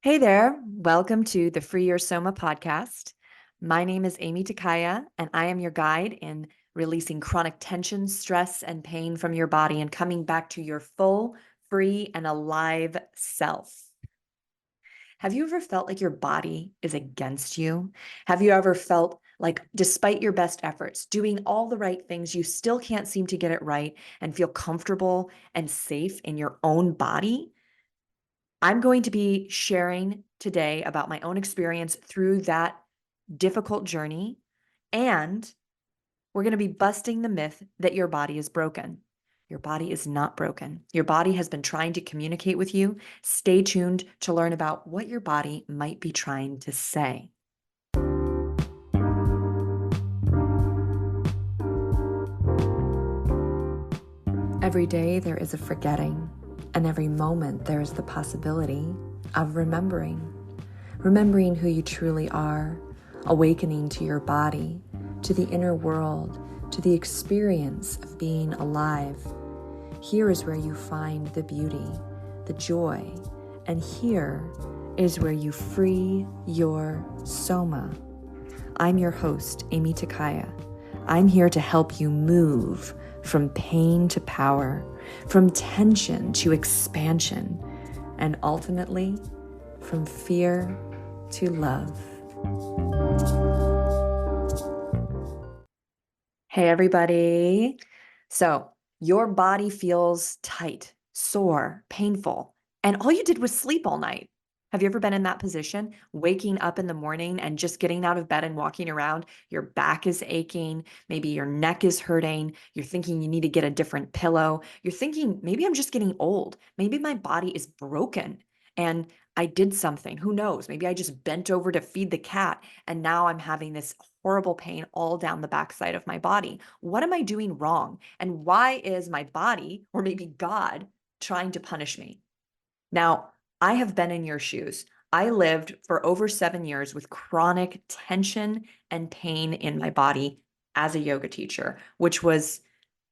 Hey there, welcome to the Free Your Soma podcast. My name is Aimee Takaya, and I am your guide in releasing chronic tension, stress, and pain from your body and coming back to your full, free, and alive self. Have you ever felt like your body is against you? Have you ever felt like, despite your best efforts, doing all the right things, you still can't seem to get it right and feel comfortable and safe in your own body? I'm going to be sharing today about my own experience through that difficult journey. And we're going to be busting the myth that your body is broken. Your body is not broken. Your body has been trying to communicate with you. Stay tuned to learn about what your body might be trying to say. Every day there is a forgetting, and every moment there is the possibility of remembering. Remembering who you truly are, awakening to your body, to the inner world, to the experience of being alive. Here is where you find the beauty, the joy, and here is where you free your soma. I'm your host, Aimee Takaya. I'm here to help you move from pain to power, from tension to expansion, and ultimately from fear to love. Hey, everybody. So, your body feels tight, sore, painful, and all you did was sleep all night. Have you ever been in that position? Waking up in the morning and just getting out of bed and walking around, your back is aching, maybe your neck is hurting, you're thinking you need to get a different pillow, you're thinking maybe I'm just getting old, maybe my body is broken and I did something, who knows? Maybe I just bent over to feed the cat and now I'm having this horrible pain all down the backside of my body. What am I doing wrong? And why is my body, or maybe God, trying to punish me? Now, I have been in your shoes. I lived for over 7 years with chronic tension and pain in my body as a yoga teacher, which was,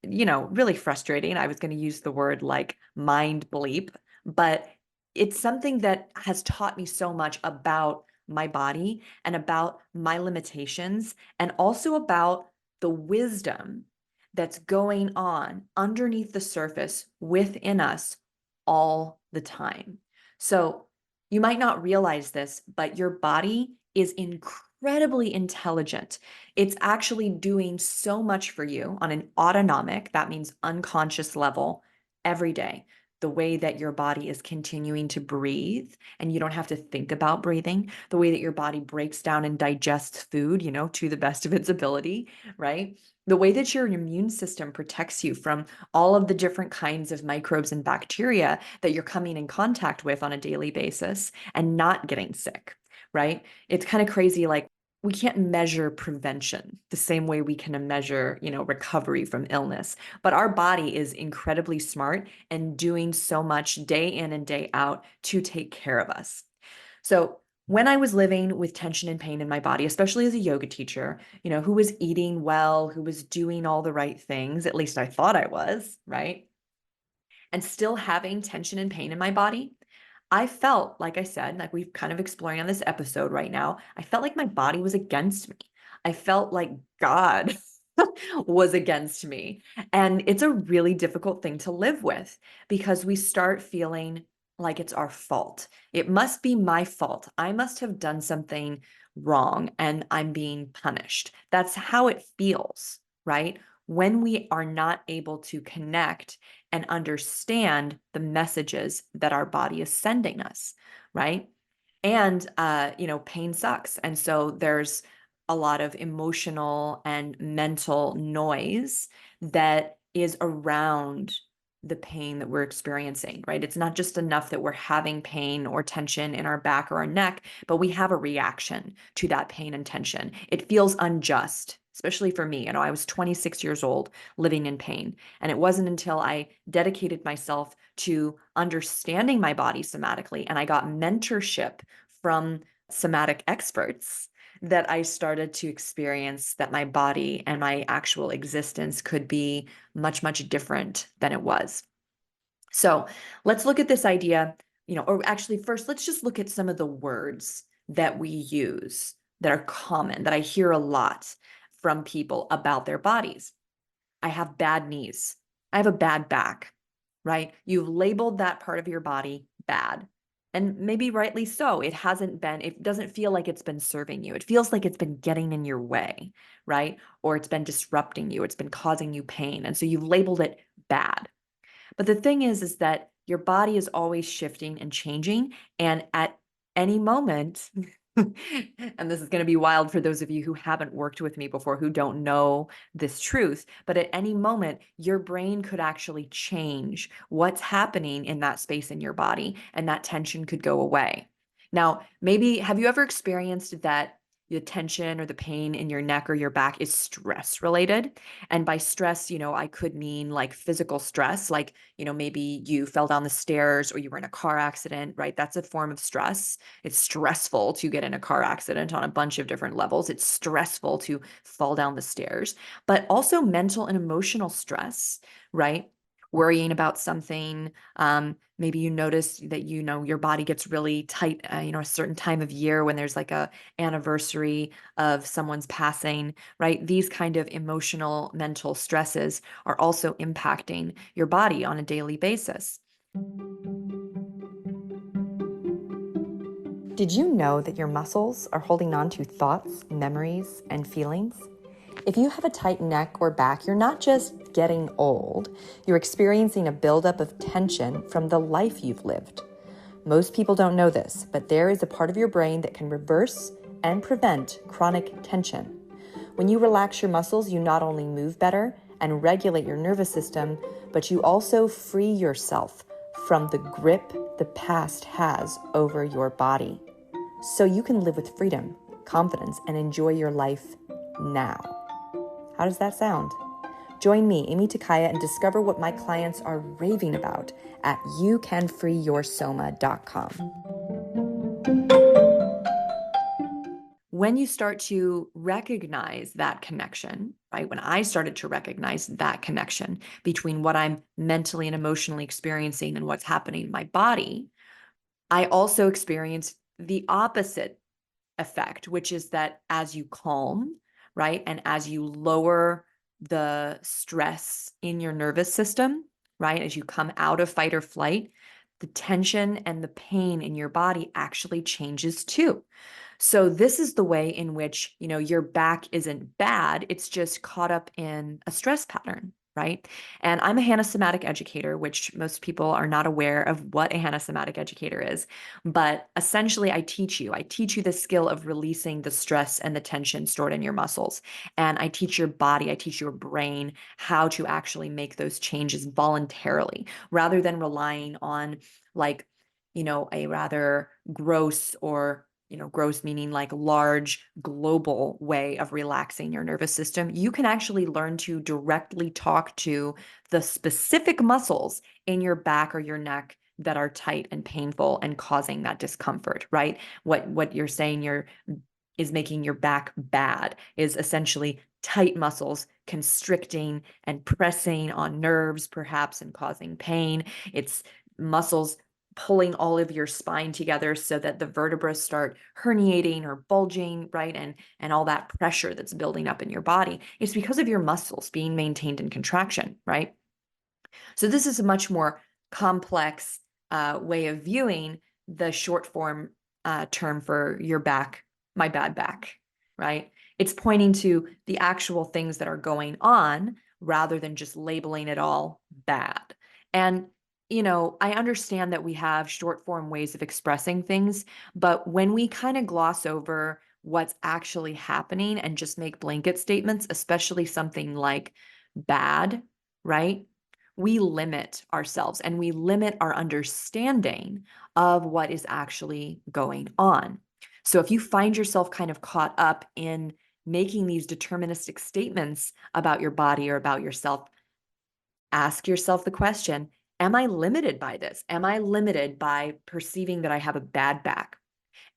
really frustrating. I was going to use the word like mind bleep, but it's something that has taught me so much about my body and about my limitations and also about the wisdom that's going on underneath the surface within us all the time. So you might not realize this, but your body is incredibly intelligent. It's actually doing so much for you on an autonomic, that means unconscious level, every day. The way that your body is continuing to breathe, and you don't have to think about breathing, the way that your body breaks down and digests food, to the best of its ability, right? The way that your immune system protects you from all of the different kinds of microbes and bacteria that you're coming in contact with on a daily basis and not getting sick, right? It's kind of crazy. Like, we can't measure prevention the same way we can measure, recovery from illness. But our body is incredibly smart and doing so much day in and day out to take care of us. So when I was living with tension and pain in my body, especially as a yoga teacher, who was eating well, who was doing all the right things, at least I thought I was, right? And still having tension and pain in my body, I felt, like I said, like we've kind of exploring on this episode right now, I felt like my body was against me. I felt like God was against me. And it's a really difficult thing to live with because we start feeling like it's our fault. It must be my fault. I must have done something wrong and I'm being punished. That's how it feels, right? When we are not able to connect and understand the messages that our body is sending us, right? And pain sucks. And so there's a lot of emotional and mental noise that is around the pain that we're experiencing, right? It's not just enough that we're having pain or tension in our back or our neck, but we have a reaction to that pain and tension. It feels unjust, especially for me. I was 26 years old living in pain. And it wasn't until I dedicated myself to understanding my body somatically and I got mentorship from somatic experts that I started to experience that my body and my actual existence could be much, much different than it was. So let's look at this idea. or actually first, let's just look at some of the words that we use that are common, that I hear a lot from people about their bodies. I have bad knees. I have a bad back, right? You've labeled that part of your body bad. And maybe rightly so. It doesn't feel like it's been serving you. It feels like it's been getting in your way, right? Or it's been disrupting you. It's been causing you pain. And so you've labeled it bad. But the thing is that your body is always shifting and changing. And at any moment, and this is going to be wild for those of you who haven't worked with me before, who don't know this truth, but at any moment, your brain could actually change what's happening in that space in your body, and that tension could go away. Now, maybe have you ever experienced that the tension or the pain in your neck or your back is stress related? And by stress, I could mean like physical stress, like, maybe you fell down the stairs or you were in a car accident, right? That's a form of stress. It's stressful to get in a car accident on a bunch of different levels. It's stressful to fall down the stairs, but also mental and emotional stress, right? Worrying about something. Maybe you notice that, your body gets really tight, a certain time of year when there's like a anniversary of someone's passing, right? These kind of emotional, mental stresses are also impacting your body on a daily basis. Did you know that your muscles are holding on to thoughts, memories, and feelings? If you have a tight neck or back, you're not just getting old, you're experiencing a buildup of tension from the life you've lived. Most people don't know this, but there is a part of your brain that can reverse and prevent chronic tension. When you relax your muscles, you not only move better and regulate your nervous system, but you also free yourself from the grip the past has over your body. So you can live with freedom, confidence, and enjoy your life now. How does that sound? Join me, Aimee Takaya, and discover what my clients are raving about at youcanfreeyoursoma.com. When you start to recognize that connection, right? When I started to recognize that connection between what I'm mentally and emotionally experiencing and what's happening in my body, I also experienced the opposite effect, which is that as you calm, right? And as you lower the stress in your nervous system, right? As you come out of fight or flight, the tension and the pain in your body actually changes too. So this is the way in which, your back isn't bad. It's just caught up in a stress pattern, right? And I'm a Hanna Somatic educator, which most people are not aware of what a Hanna Somatic educator is. But essentially, I teach you the skill of releasing the stress and the tension stored in your muscles. And I teach your body, I teach your brain how to actually make those changes voluntarily rather than relying on like, a rather gross or gross meaning like large global way of relaxing your nervous system. You can actually learn to directly talk to the specific muscles in your back or your neck that are tight and painful and causing that discomfort, right? What you're saying is making your back bad is essentially tight muscles constricting and pressing on nerves perhaps and causing pain. It's muscles pulling all of your spine together so that the vertebrae start herniating or bulging, right? And all that pressure that's building up in your body. It's because of your muscles being maintained in contraction, right? So this is a much more complex way of viewing the short form term for your back, my bad back, right? It's pointing to the actual things that are going on rather than just labeling it all bad. And I understand that we have short form ways of expressing things, but when we kind of gloss over what's actually happening and just make blanket statements, especially something like bad, right? We limit ourselves and we limit our understanding of what is actually going on. So if you find yourself kind of caught up in making these deterministic statements about your body or about yourself, ask yourself the question, am I limited by this? Am I limited by perceiving that I have a bad back?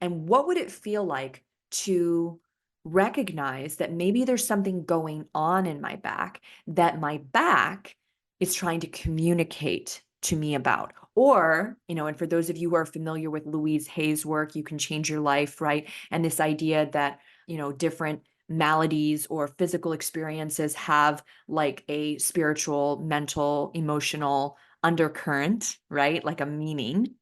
And what would it feel like to recognize that maybe there's something going on in my back that my back is trying to communicate to me about? Or, and for those of you who are familiar with Louise Hay's work, You Can Change Your Life, right? And this idea that, different maladies or physical experiences have like a spiritual, mental, emotional undercurrent, right? Like a meaning.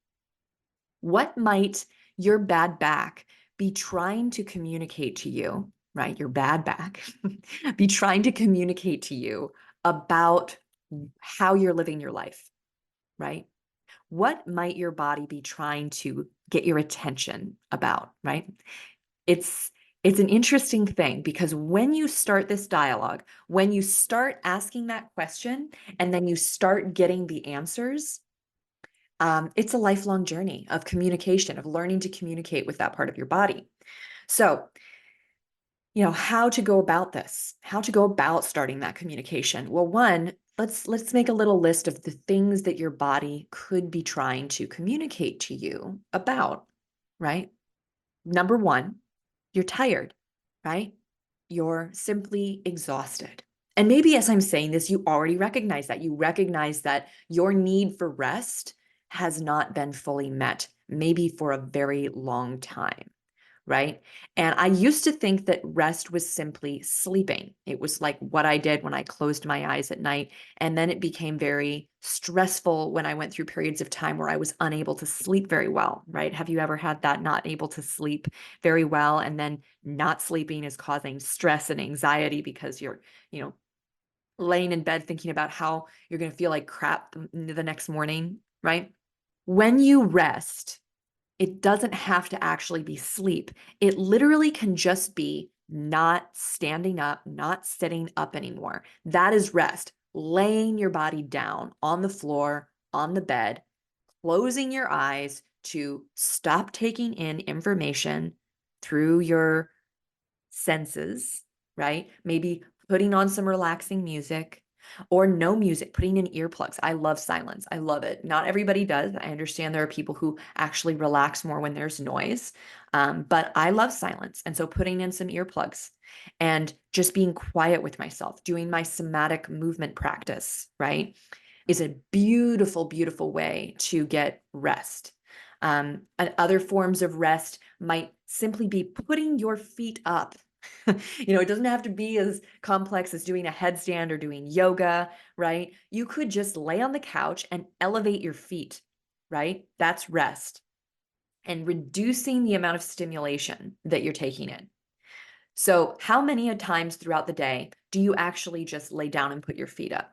What might your bad back be trying to communicate to you, right? Your bad back be trying to communicate to you about how you're living your life, right? What might your body be trying to get your attention about, right? It's it's an interesting thing because when you start this dialogue, when you start asking that question and then you start getting the answers, it's a lifelong journey of communication, of learning to communicate with that part of your body. So, how to go about this, how to go about starting that communication. Well, one, let's make a little list of the things that your body could be trying to communicate to you about, right? Number one, you're tired, right? You're simply exhausted. And maybe as I'm saying this, you already recognize that. You recognize that your need for rest has not been fully met, maybe for a very long time, right? And I used to think that rest was simply sleeping. It was like what I did when I closed my eyes at night. And then it became very stressful when I went through periods of time where I was unable to sleep very well, right? Have you ever had that, not able to sleep very well? And then not sleeping is causing stress and anxiety because you're, you know, laying in bed thinking about how you're going to feel like crap the next morning, right? When you rest, it doesn't have to actually be sleep. It literally can just be not standing up, not sitting up anymore. That is rest. Laying your body down on the floor, on the bed, closing your eyes to stop taking in information through your senses, right? Maybe putting on some relaxing music or no music, putting in earplugs. I love silence. I love it. Not everybody does. I understand there are people who actually relax more when there's noise, but I love silence. And so putting in some earplugs and just being quiet with myself, doing my somatic movement practice, right, is a beautiful, beautiful way to get rest. And other forms of rest might simply be putting your feet up. It doesn't have to be as complex as doing a headstand or doing yoga, right? You could just lay on the couch and elevate your feet, right? That's rest and reducing the amount of stimulation that you're taking in. So, how many times throughout the day do you actually just lay down and put your feet up?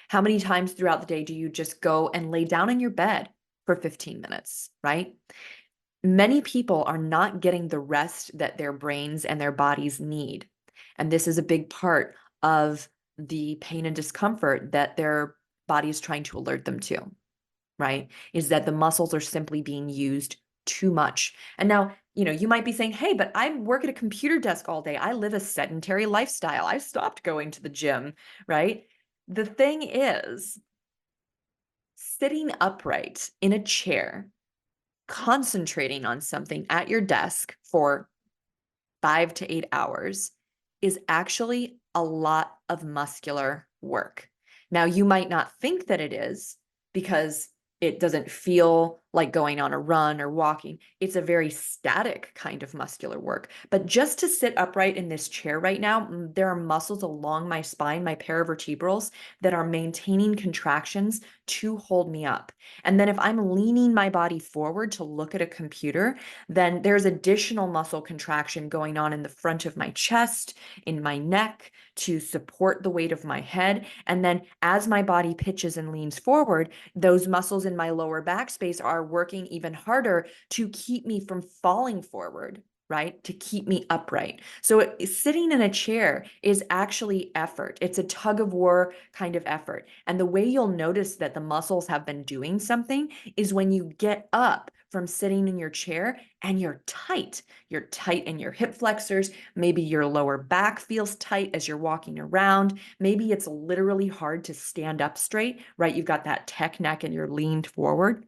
How many times throughout the day do you just go and lay down in your bed for 15 minutes, right? Many people are not getting the rest that their brains and their bodies need. And this is a big part of the pain and discomfort that their body is trying to alert them to, right? Is that the muscles are simply being used too much. And now, you might be saying, hey, but I work at a computer desk all day. I live a sedentary lifestyle. I stopped going to the gym, right? The thing is, sitting upright in a chair, concentrating on something at your desk for 5 to 8 hours is actually a lot of muscular work. Now, you might not think that it is because it doesn't feel like going on a run or walking. It's a very static kind of muscular work. But just to sit upright in this chair right now, there are muscles along my spine, my paravertebrals, that are maintaining contractions to hold me up. And then if I'm leaning my body forward to look at a computer, then there's additional muscle contraction going on in the front of my chest, in my neck to support the weight of my head. And then as my body pitches and leans forward, those muscles in my lower back space are working even harder to keep me from falling forward, right? To keep me upright. So sitting in a chair is actually effort. It's a tug of war kind of effort. And the way you'll notice that the muscles have been doing something is when you get up from sitting in your chair and you're tight. You're tight in your hip flexors. Maybe your lower back feels tight as you're walking around. Maybe it's literally hard to stand up straight, right? You've got that tech neck and you're leaned forward.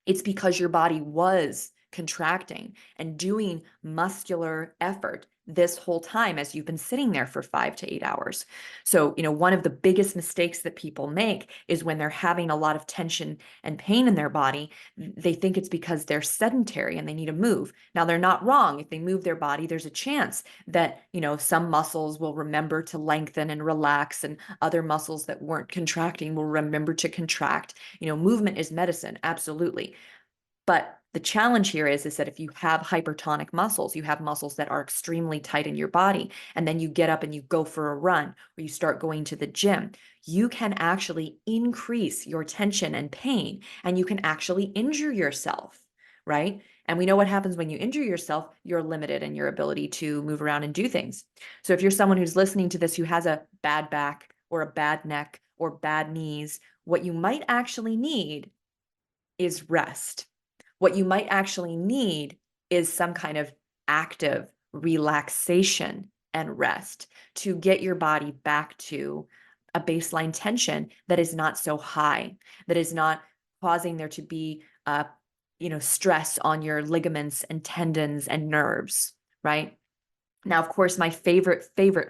It's because your body was contracting and doing muscular effort this whole time as you've been sitting there for 5 to 8 hours. So, one of the biggest mistakes that people make is when they're having a lot of tension and pain in their body, they think it's because they're sedentary and they need to move. Now, they're not wrong. If they move their body, there's a chance that, some muscles will remember to lengthen and relax, and other muscles that weren't contracting will remember to contract. Movement is medicine, absolutely. But the challenge here is that if you have hypertonic muscles, you have muscles that are extremely tight in your body, and then you get up and you go for a run or you start going to the gym, you can actually increase your tension and pain, and you can actually injure yourself, right? And we know what happens when you injure yourself. You're limited in your ability to move around and do things. So if you're someone who's listening to this who has a bad back or a bad neck or bad knees, what you might actually need is rest. What you might actually need is some kind of active relaxation and rest to get your body back to a baseline tension that is not so high, that is not causing there to be stress on your ligaments and tendons and nerves, right? Now, of course, my favorite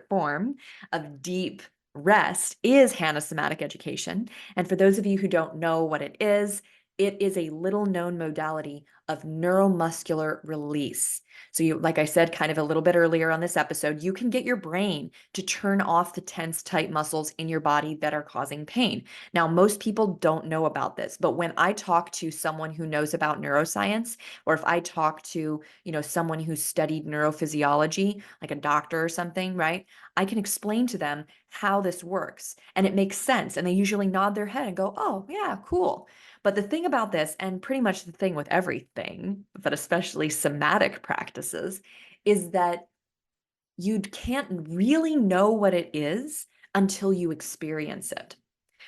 form of deep rest is Hanna Somatic Education. And for those of you who don't know what it is a little known modality of neuromuscular release. So like I said, kind of a little bit earlier on this episode, you can get your brain to turn off the tense, tight muscles in your body that are causing pain. Now, most people don't know about this, but when I talk to someone who knows about neuroscience, or if I talk to, someone who studied neurophysiology, like a doctor or something, right? I can explain to them how this works, and it makes sense. And they usually nod their head and go, "Oh, yeah, cool." But the thing about this, and pretty much the thing with everything, but especially somatic practices, is that you can't really know what it is until you experience it.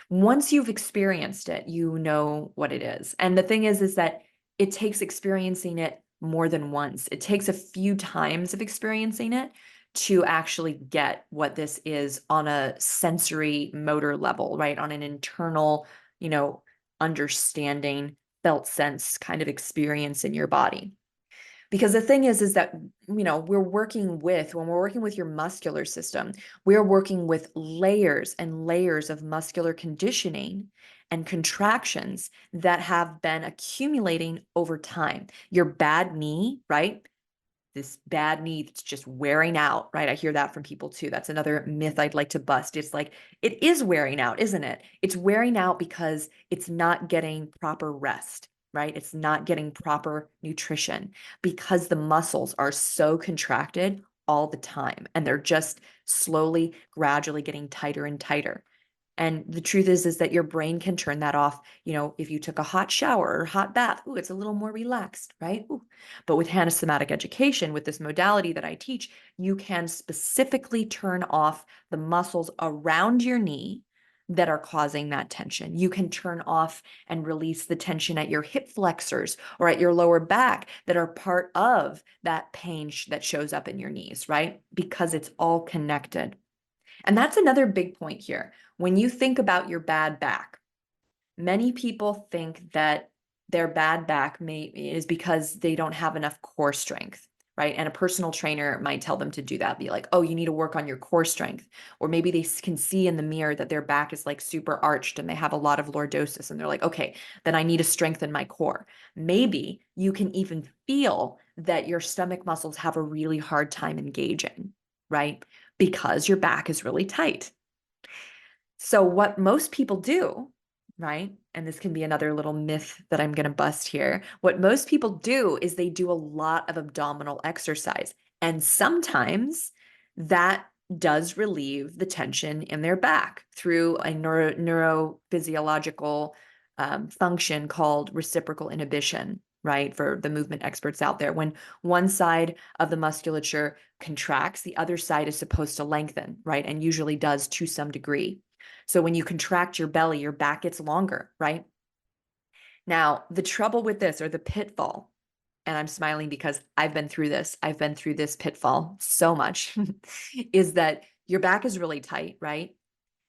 Once you've experienced it, you know what it is. And the thing is that it takes experiencing it more than once. It takes a few times of experiencing it to actually get what this is on a sensory motor level, right? On an internal, understanding, felt sense kind of experience in your body. Because the thing is that, when we're working with your muscular system, we're working with layers and layers of muscular conditioning and contractions that have been accumulating over time. Your bad knee, right? This bad knee that's just wearing out, right? I hear that from people too. That's another myth I'd like to bust. It's like, it is wearing out, isn't it? It's wearing out because it's not getting proper rest, right? It's not getting proper nutrition because the muscles are so contracted all the time, and they're just slowly, gradually getting tighter and tighter. And the truth is that your brain can turn that off. If you took a hot shower or hot bath, ooh, it's a little more relaxed, right? Ooh. But with Hanna Somatic Education, with this modality that I teach, you can specifically turn off the muscles around your knee that are causing that tension. You can turn off and release the tension at your hip flexors or at your lower back that are part of that pain that shows up in your knees, right? Because it's all connected. And that's another big point here. When you think about your bad back, many people think that their bad back is because they don't have enough core strength, right? And a personal trainer might tell them to do that, be like, "Oh, you need to work on your core strength." Or maybe they can see in the mirror that their back is like super arched and they have a lot of lordosis, and they're like, "Okay, then I need to strengthen my core." Maybe you can even feel that your stomach muscles have a really hard time engaging, right? Because your back is really tight. So what most people do, right? And this can be another little myth that I'm going to bust here. What most people do is they do a lot of abdominal exercise. And sometimes that does relieve the tension in their back through a neurophysiological function called reciprocal inhibition, right? For the movement experts out there, when one side of the musculature contracts, the other side is supposed to lengthen, right? And usually does to some degree. So when you contract your belly, your back gets longer, right? Now, the trouble with this, or the pitfall, and I'm smiling because I've been through this. I've been through this pitfall so much, is that your back is really tight, right?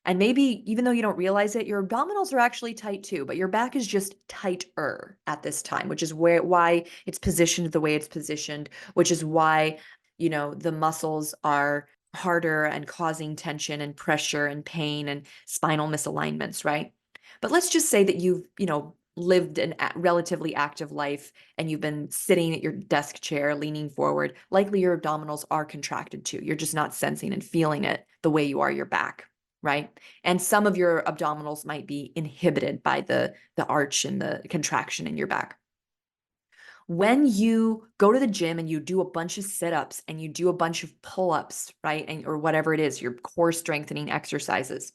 And maybe even though you don't realize it, your abdominals are actually tight too, but your back is just tighter at this time, which is why it's positioned the way it's positioned, which is why the muscles are harder and causing tension and pressure and pain and spinal misalignments, right? But let's just say that you've, lived a relatively active life and you've been sitting at your desk chair, leaning forward. Likely your abdominals are contracted too. You're just not sensing and feeling it the way you are your back, right? And some of your abdominals might be inhibited by the arch and the contraction in your back. When you go to the gym and you do a bunch of sit-ups and you do a bunch of pull-ups, right? And or whatever it is, your core strengthening exercises,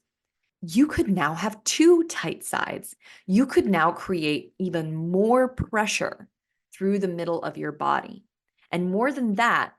you could now have two tight sides. You could now create even more pressure through the middle of your body. And more than that,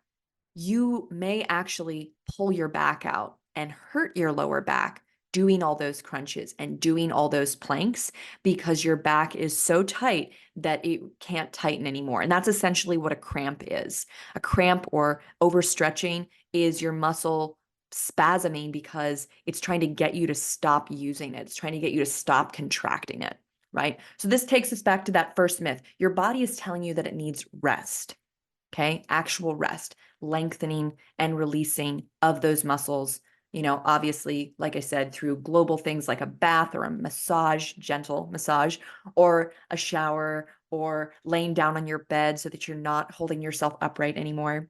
you may actually pull your back out and hurt your lower back doing all those crunches and doing all those planks because your back is so tight that it can't tighten anymore. And that's essentially what a cramp is. A cramp or overstretching is your muscle spasming because it's trying to get you to stop using it. It's trying to get you to stop contracting it, right? So this takes us back to that first myth. Your body is telling you that it needs rest. Okay, actual rest, lengthening and releasing of those muscles, obviously, like I said, through global things like a bath or a massage, gentle massage, or a shower, or laying down on your bed so that you're not holding yourself upright anymore.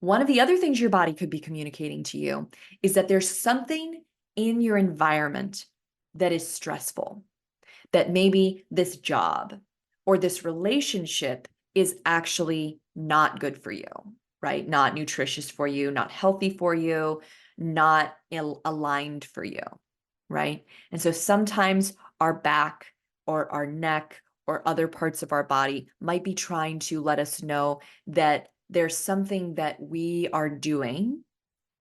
One of the other things your body could be communicating to you is that there's something in your environment that is stressful, that maybe this job or this relationship is actually not good for you, right? Not nutritious for you, not healthy for you, not aligned for you, right? And so sometimes our back or our neck or other parts of our body might be trying to let us know that there's something that we are doing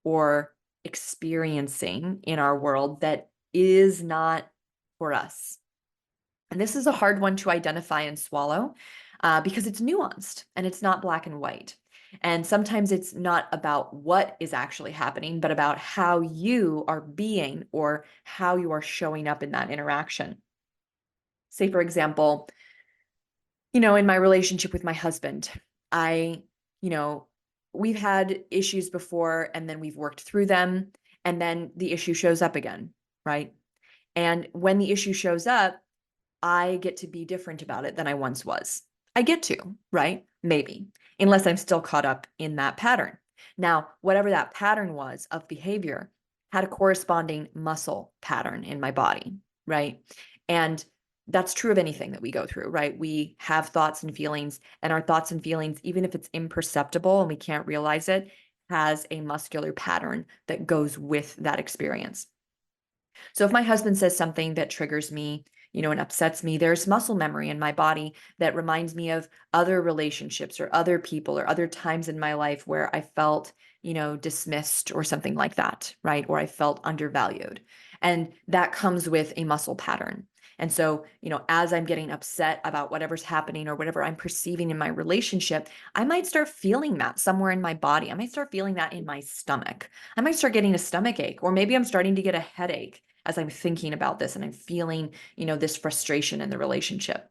or experiencing in our world that is not for us. And this is a hard one to identify and swallow because it's nuanced and it's not black and white. And sometimes it's not about what is actually happening, but about how you are being or how you are showing up in that interaction. Say, for example, in my relationship with my husband, I, you know, we've had issues before and then we've worked through them and then the issue shows up again, right? And when the issue shows up, I get to be different about it than I once was. I get to, right? Maybe, unless I'm still caught up in that pattern. Now, whatever that pattern was of behavior had a corresponding muscle pattern in my body, right? And that's true of anything that we go through, right? We have thoughts and feelings, and our thoughts and feelings, even if it's imperceptible and we can't realize it, has a muscular pattern that goes with that experience. So if my husband says something that triggers me, and upsets me, there's muscle memory in my body that reminds me of other relationships or other people or other times in my life where I felt, dismissed or something like that, right? Or I felt undervalued. And that comes with a muscle pattern. And so, as I'm getting upset about whatever's happening or whatever I'm perceiving in my relationship, I might start feeling that somewhere in my body. I might start feeling that in my stomach. I might start getting a stomach ache, or maybe I'm starting to get a headache as I'm thinking about this and I'm feeling, this frustration in the relationship.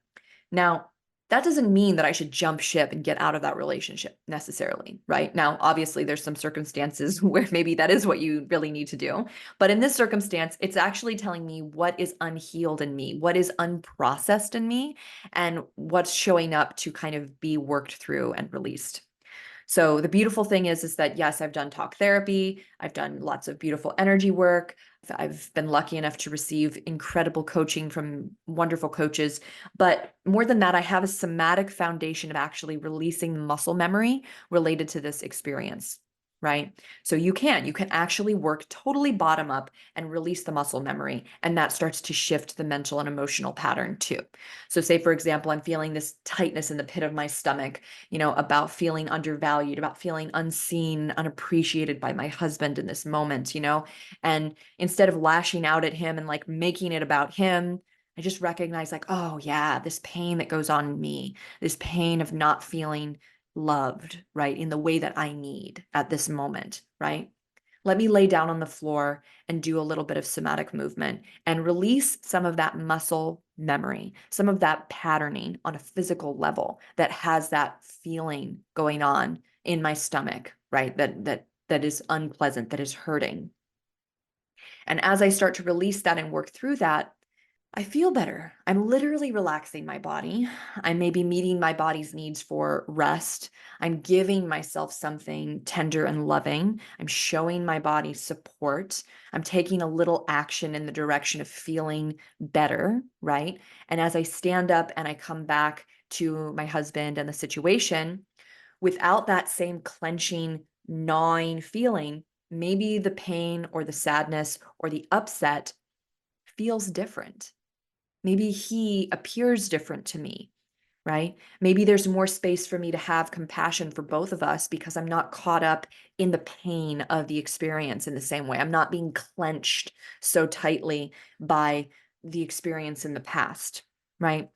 Now, that doesn't mean that I should jump ship and get out of that relationship necessarily, right? Now, obviously, there's some circumstances where maybe that is what you really need to do. But in this circumstance, it's actually telling me what is unhealed in me, what is unprocessed in me, and what's showing up to kind of be worked through and released. So the beautiful thing is that yes, I've done talk therapy. I've done lots of beautiful energy work. I've been lucky enough to receive incredible coaching from wonderful coaches. But more than that, I have a somatic foundation of actually releasing muscle memory related to this experience, right? So you can actually work totally bottom up and release the muscle memory. And that starts to shift the mental and emotional pattern too. So say, for example, I'm feeling this tightness in the pit of my stomach, about feeling undervalued, about feeling unseen, unappreciated by my husband in this moment, and instead of lashing out at him and like making it about him, I just recognize like, oh yeah, this pain that goes on in me, this pain of not feeling loved, right, in the way that I need at this moment, right? Let me lay down on the floor and do a little bit of somatic movement and release some of that muscle memory, some of that patterning on a physical level that has that feeling going on in my stomach, right? That is unpleasant, that is hurting. And as I start to release that and work through that, I feel better. I'm literally relaxing my body. I may be meeting my body's needs for rest. I'm giving myself something tender and loving. I'm showing my body support. I'm taking a little action in the direction of feeling better, right? And as I stand up and I come back to my husband and the situation, without that same clenching, gnawing feeling, maybe the pain or the sadness or the upset feels different. Maybe he appears different to me, right? Maybe there's more space for me to have compassion for both of us because I'm not caught up in the pain of the experience in the same way. I'm not being clenched so tightly by the experience in the past, right?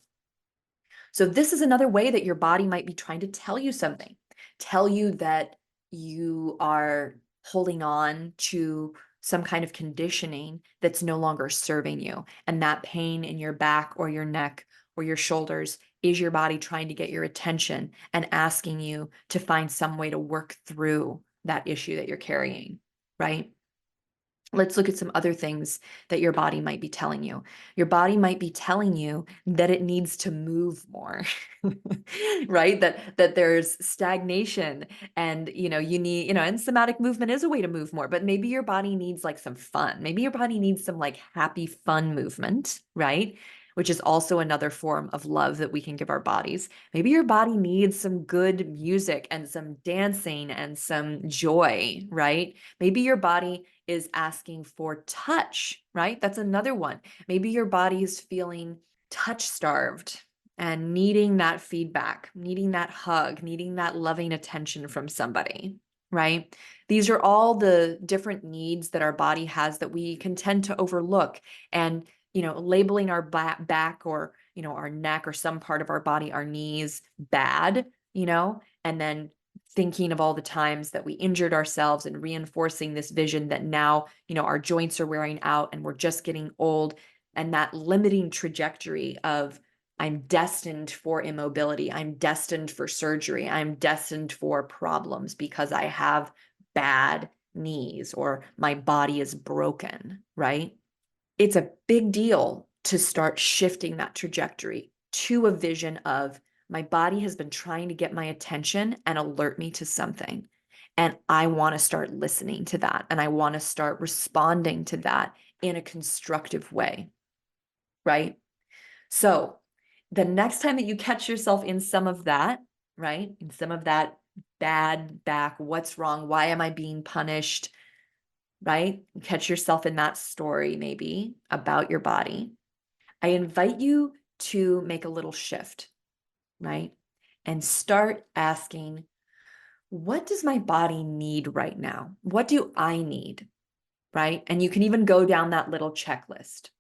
So this is another way that your body might be trying to tell you something, tell you that you are holding on to some kind of conditioning that's no longer serving you. And that pain in your back or your neck or your shoulders is your body trying to get your attention and asking you to find some way to work through that issue that you're carrying, right? Let's look at some other things that your body might be telling you. Your body might be telling you that it needs to move more, right? That there's stagnation and you need, and somatic movement is a way to move more, but maybe your body needs like some fun. Maybe your body needs some like happy fun movement, right? Which is also another form of love that we can give our bodies. Maybe your body needs some good music and some dancing and some joy, right? Maybe your body is asking for touch, right? That's another one. Maybe your body is feeling touch starved and needing that feedback, needing that hug, needing that loving attention from somebody, right? These are all the different needs that our body has that we can tend to overlook. And, labeling our back or, our neck or some part of our body, our knees bad, and then thinking of all the times that we injured ourselves and reinforcing this vision that now, our joints are wearing out and we're just getting old. And that limiting trajectory of I'm destined for immobility. I'm destined for surgery. I'm destined for problems because I have bad knees or my body is broken, right? It's a big deal to start shifting that trajectory to a vision of my body has been trying to get my attention and alert me to something. And I want to start listening to that. And I want to start responding to that in a constructive way. Right. So the next time that you catch yourself in some of that, right, in some of that bad back, what's wrong? Why am I being punished? Right? Catch yourself in that story, maybe about your body. I invite you to make a little shift, right? And start asking, what does my body need right now? What do I need? Right? And you can even go down that little checklist.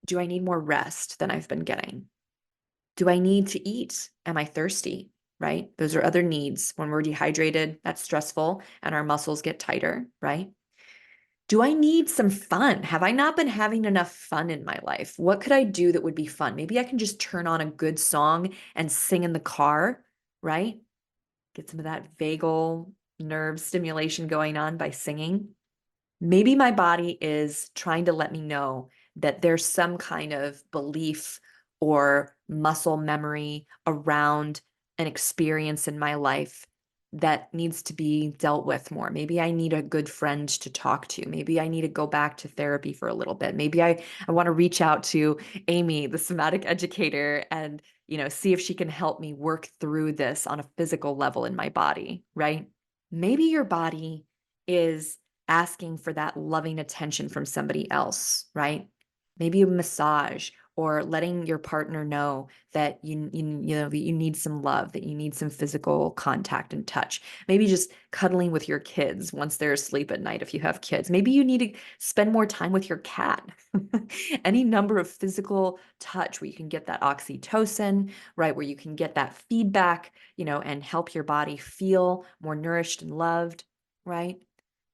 Do I need more rest than I've been getting? Do I need to eat? Am I thirsty? Right? Those are other needs. When we're dehydrated, that's stressful and our muscles get tighter, right? Do I need some fun? Have I not been having enough fun in my life? What could I do that would be fun? Maybe I can just turn on a good song and sing in the car, right? Get some of that vagal nerve stimulation going on by singing. Maybe my body is trying to let me know that there's some kind of belief or muscle memory around an experience in my life that needs to be dealt with more. Maybe I need a good friend to talk to. Maybe I need to go back to therapy for a little bit. Maybe I want to reach out to Aimee, the somatic educator, and see if she can help me work through this on a physical level in my body, right? Maybe your body is asking for that loving attention from somebody else, right? Maybe a massage or letting your partner know that you need some love, that you need some physical contact and touch. Maybe just cuddling with your kids once they're asleep at night if you have kids. Maybe you need to spend more time with your cat. Any number of physical touch where you can get that oxytocin, right? Where you can get that feedback, and help your body feel more nourished and loved, right?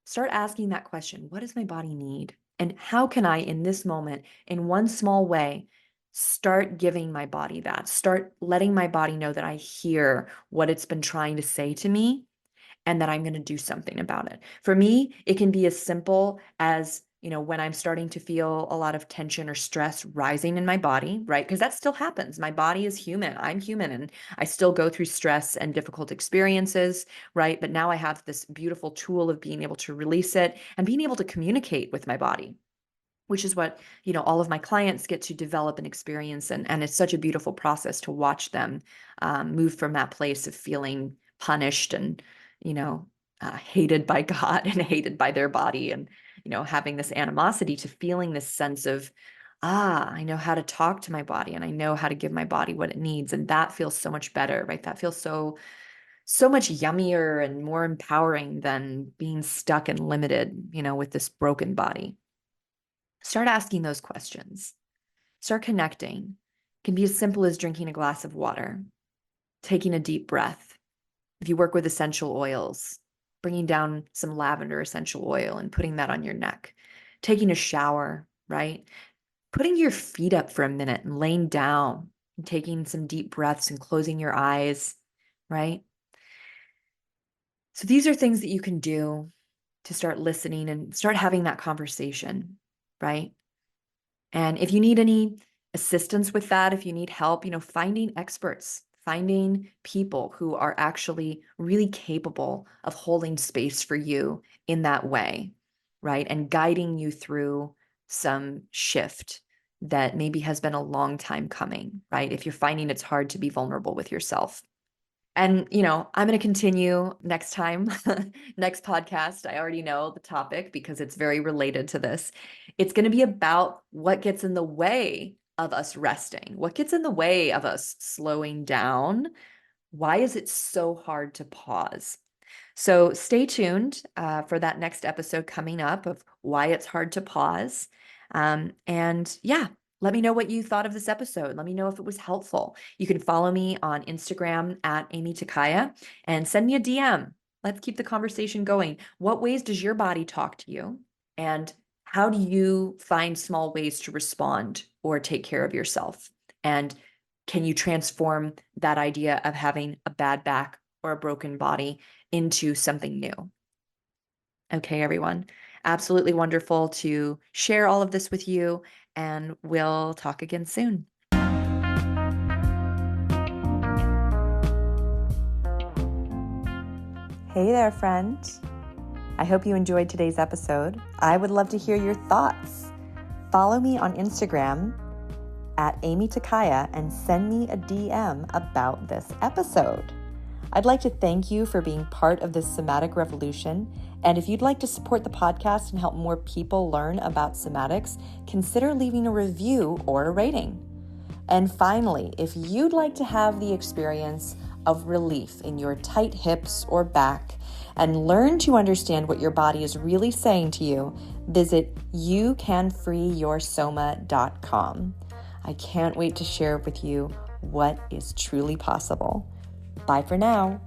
Start asking that question. What does my body need? And how can I, in this moment, in one small way, start giving my body that? Start letting my body know that I hear what it's been trying to say to me and that I'm going to do something about it. For me, it can be as simple as, when I'm starting to feel a lot of tension or stress rising in my body, right? Because that still happens. My body is human. I'm human, and I still go through stress and difficult experiences, right? But now I have this beautiful tool of being able to release it and being able to communicate with my body, which is what, all of my clients get to develop and experience. And it's such a beautiful process to watch them move from that place of feeling punished and, you know, hated by God and hated by their body, and, having this animosity, to feeling this sense of, I know how to talk to my body, and I know how to give my body what it needs. And that feels so much better, right? That feels so much yummier and more empowering than being stuck and limited, with this broken body. Start asking those questions. Start connecting. It can be as simple as drinking a glass of water, taking a deep breath. If you work with essential oils, bringing down some lavender essential oil and putting that on your neck, taking a shower, right? Putting your feet up for a minute and laying down and taking some deep breaths and closing your eyes, right? So these are things that you can do to start listening and start having that conversation, right? And if you need any assistance with that, if you need help, finding experts, finding people who are actually really capable of holding space for you in that way, right? And guiding you through some shift that maybe has been a long time coming, right? If you're finding it's hard to be vulnerable with yourself. And, I'm going to continue next time, next podcast. I already know the topic because it's very related to this. It's going to be about what gets in the way of us resting, what gets in the way of us slowing down. Why is it so hard to pause? So stay tuned for that next episode coming up of why it's hard to pause. And yeah, let me know what you thought of this episode. Let me know if it was helpful. You can follow me on Instagram at Aimee Takaya and send me a DM. Let's keep the conversation going. What ways does your body talk to you? And how do you find small ways to respond or take care of yourself? And can you transform that idea of having a bad back or a broken body into something new? Okay, everyone. Absolutely wonderful to share all of this with you, and we'll talk again soon. Hey there, friend. I hope you enjoyed today's episode. I would love to hear your thoughts. Follow me on Instagram at Aimee Takaya and send me a DM about this episode. I'd like to thank you for being part of this somatic revolution. And if you'd like to support the podcast and help more people learn about somatics, consider leaving a review or a rating. And finally, if you'd like to have the experience of relief in your tight hips or back and learn to understand what your body is really saying to you, visit youcanfreeyoursoma.com. I can't wait to share with you what is truly possible. Bye for now.